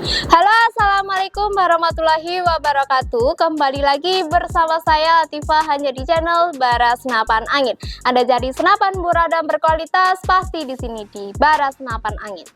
Halo, assalamualaikum warahmatullahi wabarakatuh. Kembali lagi bersama saya Latifah hanya di channel Bara Senapan Angin. Anda jadi senapan murah dan berkualitas pasti di sini di Bara Senapan Angin.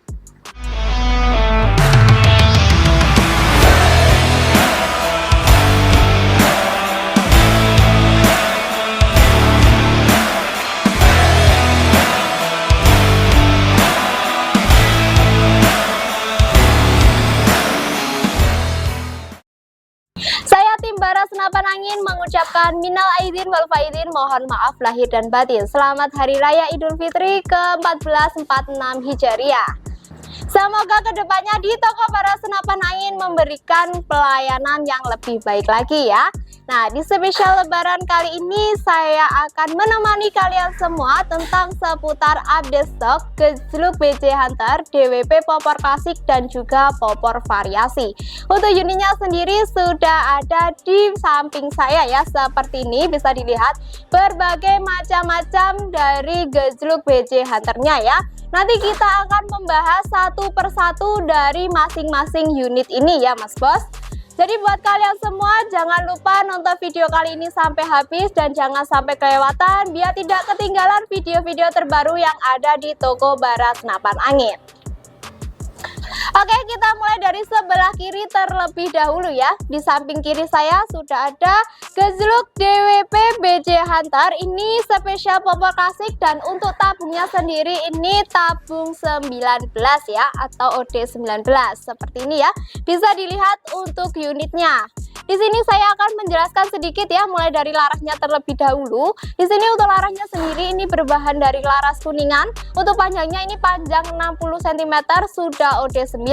Saya tim Bara Senapan Angin mengucapkan minal aidin wal faizin, mohon maaf lahir dan batin. Selamat Hari Raya Idul Fitri ke-1446 Hijriah. Semoga kedepannya di toko Bara Senapan Angin memberikan pelayanan yang lebih baik lagi ya. Nah, di spesial lebaran kali ini saya akan menemani kalian semua tentang seputar update stok gejluk BJ Hunter, DWP popor klasik dan juga popor variasi. Untuk unitnya sendiri sudah ada di samping saya ya, seperti ini bisa dilihat berbagai macam-macam dari gejluk BJ Hunternya ya. Nanti kita akan membahas satu persatu dari masing-masing unit ini ya Mas Bos. Jadi buat kalian semua jangan lupa nonton video kali ini sampai habis dan jangan sampai kelewatan biar tidak ketinggalan video-video terbaru yang ada di toko Bara Senapan Angin. Oke, kita mulai dari sebelah kiri terlebih dahulu ya. Di samping kiri saya sudah ada gejluk DWP BJ Hunter. Ini spesial popor klasik dan untuk tabungnya sendiri ini tabung 19 ya atau OD19 seperti ini ya. Bisa dilihat untuk unitnya. Di sini saya akan menjelaskan sedikit ya, mulai dari larasnya terlebih dahulu. Di sini untuk larasnya sendiri ini berbahan dari laras kuningan. Untuk panjangnya ini panjang 60 cm sudah OD9.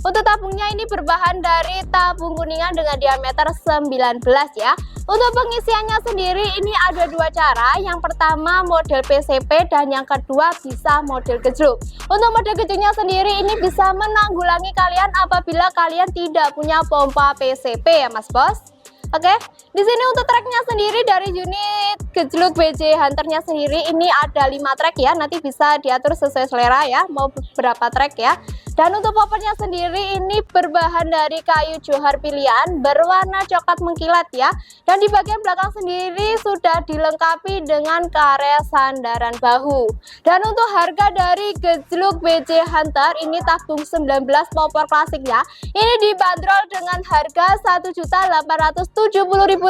Untuk tabungnya ini berbahan dari tabung kuningan dengan diameter 19 ya. Untuk pengisiannya sendiri ini ada dua cara. Yang pertama model PCP dan yang kedua bisa model gejluk. Untuk model gejluknya sendiri ini bisa menanggulangi kalian apabila kalian tidak punya pompa PCP ya Mas Bos. Oke, di sini untuk treknya sendiri dari unit gejluk BJ Hunternya sendiri ini ada 5 trek ya. Nanti bisa diatur sesuai selera ya, mau berapa trek ya. Dan untuk popornya sendiri ini berbahan dari kayu johar pilihan berwarna coklat mengkilat ya. Dan di bagian belakang sendiri sudah dilengkapi dengan karet sandaran bahu. Dan untuk harga dari gejluk BJ Hunter ini tabung 19 popor klasik ya. Ini dibanderol dengan harga Rp1.870.000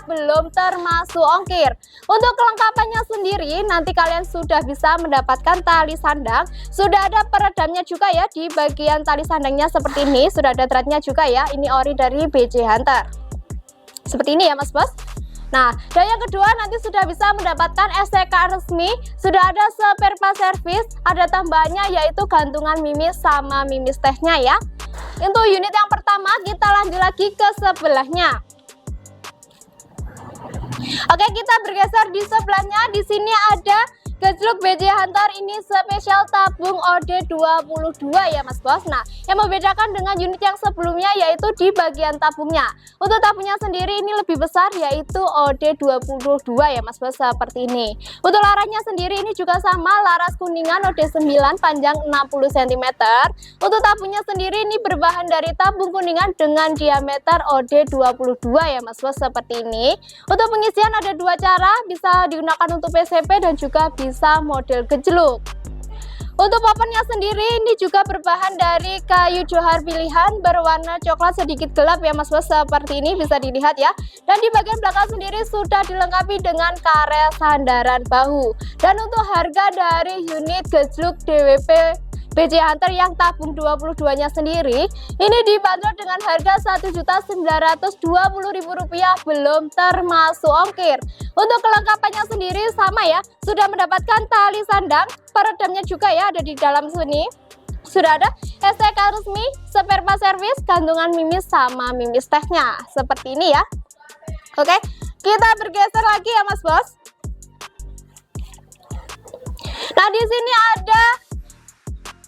belum termasuk ongkir. Untuk kelengkapannya sendiri nanti kalian sudah bisa mendapatkan tali sandang. Sudah ada peredamnya juga ya di bagian tali sandangnya seperti ini, sudah ada threadnya juga ya. Ini ori dari BJ Hunter seperti ini ya Mas Bos. Nah, dan yang kedua nanti sudah bisa mendapatkan STK resmi, sudah ada spare part service, ada tambahannya yaitu gantungan mimis sama mimis tehnya ya. Untuk unit yang pertama kita lanjut lagi ke sebelahnya. Oke, kita bergeser di sebelahnya. Di sini ada gejluk BJ Hunter ini spesial tabung OD22 ya Mas Bos. Nah, yang membedakan dengan unit yang sebelumnya yaitu di bagian tabungnya. Untuk tabungnya sendiri ini lebih besar yaitu OD22 ya Mas Bos seperti ini. Untuk larasnya sendiri ini juga sama, laras kuningan OD9 panjang 60 cm. Untuk tabungnya sendiri ini berbahan dari tabung kuningan dengan diameter OD22 ya Mas Bos seperti ini. Untuk pengisian ada dua cara, bisa digunakan untuk PCP dan juga bisa model gejluk. Untuk popornya sendiri ini juga berbahan dari kayu johar pilihan berwarna coklat sedikit gelap ya Mas Bos seperti ini bisa dilihat ya. Dan di bagian belakang sendiri sudah dilengkapi dengan karet sandaran bahu. Dan untuk harga dari unit gejluk DWP BJ Hunter yang tabung 22-nya sendiri ini dibanderol dengan harga Rp1.920.000 belum termasuk ongkir. Untuk kelengkapannya sendiri sama ya, sudah mendapatkan tali sandang, peredamnya juga ya ada di dalam sini. Sudah ada STK resmi, spare part service, gantungan mimis sama mimis tehnya seperti ini ya. Oke, kita bergeser lagi ya Mas Bos. Nah, di sini ada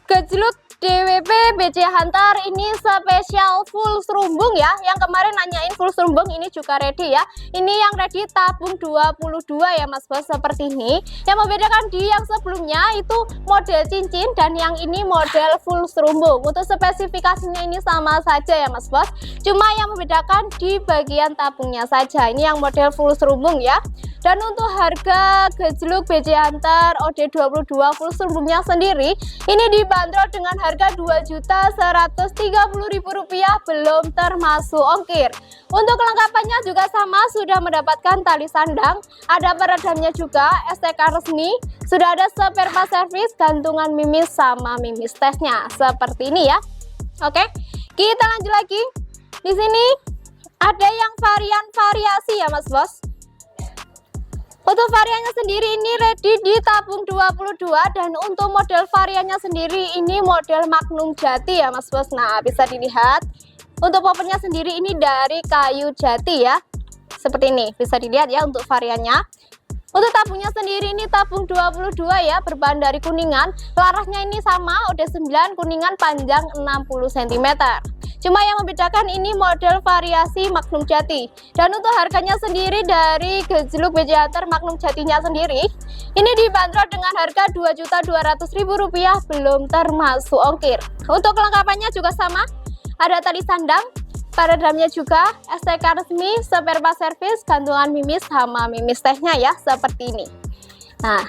gejluk DWP BC Hunter ini spesial full serumbung ya. Yang kemarin nanyain full serumbung, ini juga ready ya. Ini yang ready tabung 22 ya Mas Bos, seperti ini. Yang membedakan di yang sebelumnya itu model cincin dan yang ini model full serumbung. Untuk spesifikasinya ini sama saja ya Mas Bos. Cuma yang membedakan di bagian tabungnya saja. Ini yang model full serumbung ya. Dan untuk harga gejluk BC Hunter OD22 full serumbungnya sendiri ini dibanderol dengan harga Rp2.130.000 belum termasuk ongkir. Untuk kelengkapannya juga sama, sudah mendapatkan tali sandang, ada peredamnya juga, STK resmi, sudah ada spare part service, gantungan mimis sama mimis tesnya seperti ini ya. Oke, kita lanjut lagi. Di sini ada yang varian variasi ya Mas Bos. Untuk variannya sendiri ini ready di tabung 22 dan untuk model variannya sendiri ini model Magnum Jati ya Mas Bos. Nah, bisa dilihat untuk poppernya sendiri ini dari kayu jati ya. Seperti ini, bisa dilihat ya untuk variannya. Untuk tabungnya sendiri ini tabung 22 ya, berbahan dari kuningan. Larasnya ini sama, udah 9 kuningan panjang 60 cm. Cuma yang membedakan ini model variasi Magnum Jati. Dan untuk harganya sendiri dari gejluk BC Hunter Magnum Jatinya sendiri ini dibanderol dengan harga Rp2.200.000 belum termasuk ongkir. Untuk kelengkapannya juga sama, ada tali sandang, peredamnya juga, STK resmi, spare part service, gantungan mimis sama mimis tesnya ya, seperti ini. Nah,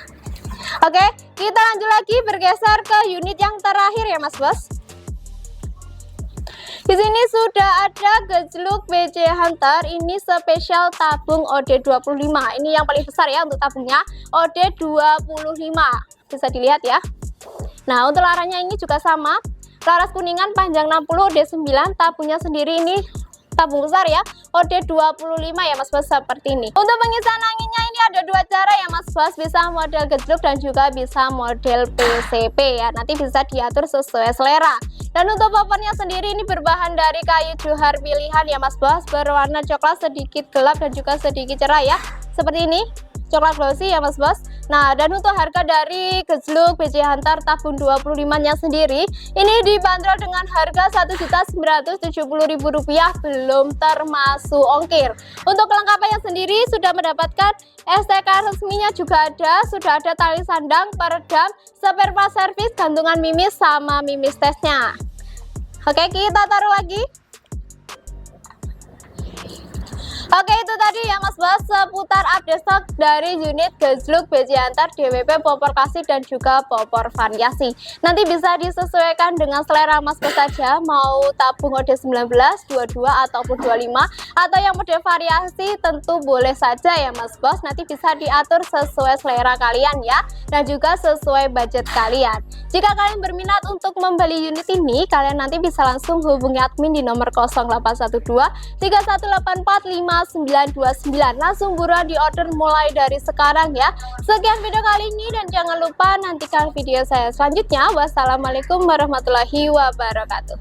oke, kita lanjut lagi bergeser ke unit yang terakhir ya Mas Bos. Di sini sudah ada gejluk BC Hunter, ini spesial tabung OD25. Ini yang paling besar ya untuk tabungnya, OD25. Bisa dilihat ya. Nah, untuk larannya ini juga sama. Laras kuningan panjang 60, OD9, tabungnya sendiri ini tabung besar ya, OD25 ya Mas Bos, seperti ini. Untuk pengisian anginnya ini ada dua cara ya Mas Bos, bisa model gejluk dan juga bisa model PCP ya. Nanti bisa diatur sesuai selera. Dan untuk poppernya sendiri ini berbahan dari kayu johar pilihan ya Mas Bos, berwarna coklat sedikit gelap dan juga sedikit cerah ya. Seperti ini, coklat glossy ya Mas Bos. Nah, dan untuk harga dari gejluk BC Hunter tabung 25-nya sendiri ini dibanderol dengan harga Rp1.970.000 belum termasuk ongkir. Untuk kelengkapannya sendiri sudah mendapatkan STK resminya juga ada, sudah ada tali sandang, peredam, spare part service, gantungan mimis sama mimis tesnya. Oke, kita taruh lagi. Oke, itu tadi ya Mas Bos seputar update stok dari unit gejluk BC Hunter DWP popor klasik dan juga popor variasi. Nanti bisa disesuaikan dengan selera Mas Bos saja, mau tabung OD19, 22 ataupun 25, atau yang model variasi tentu boleh saja ya Mas Bos. Nanti bisa diatur sesuai selera kalian ya, dan juga sesuai budget kalian. Jika kalian berminat untuk membeli unit ini, kalian nanti bisa langsung hubungi admin di nomor 0812 3184 5929. Langsung buruan di order mulai dari sekarang ya. Sekian video kali ini dan jangan lupa nantikan video saya selanjutnya. Wassalamualaikum warahmatullahi wabarakatuh.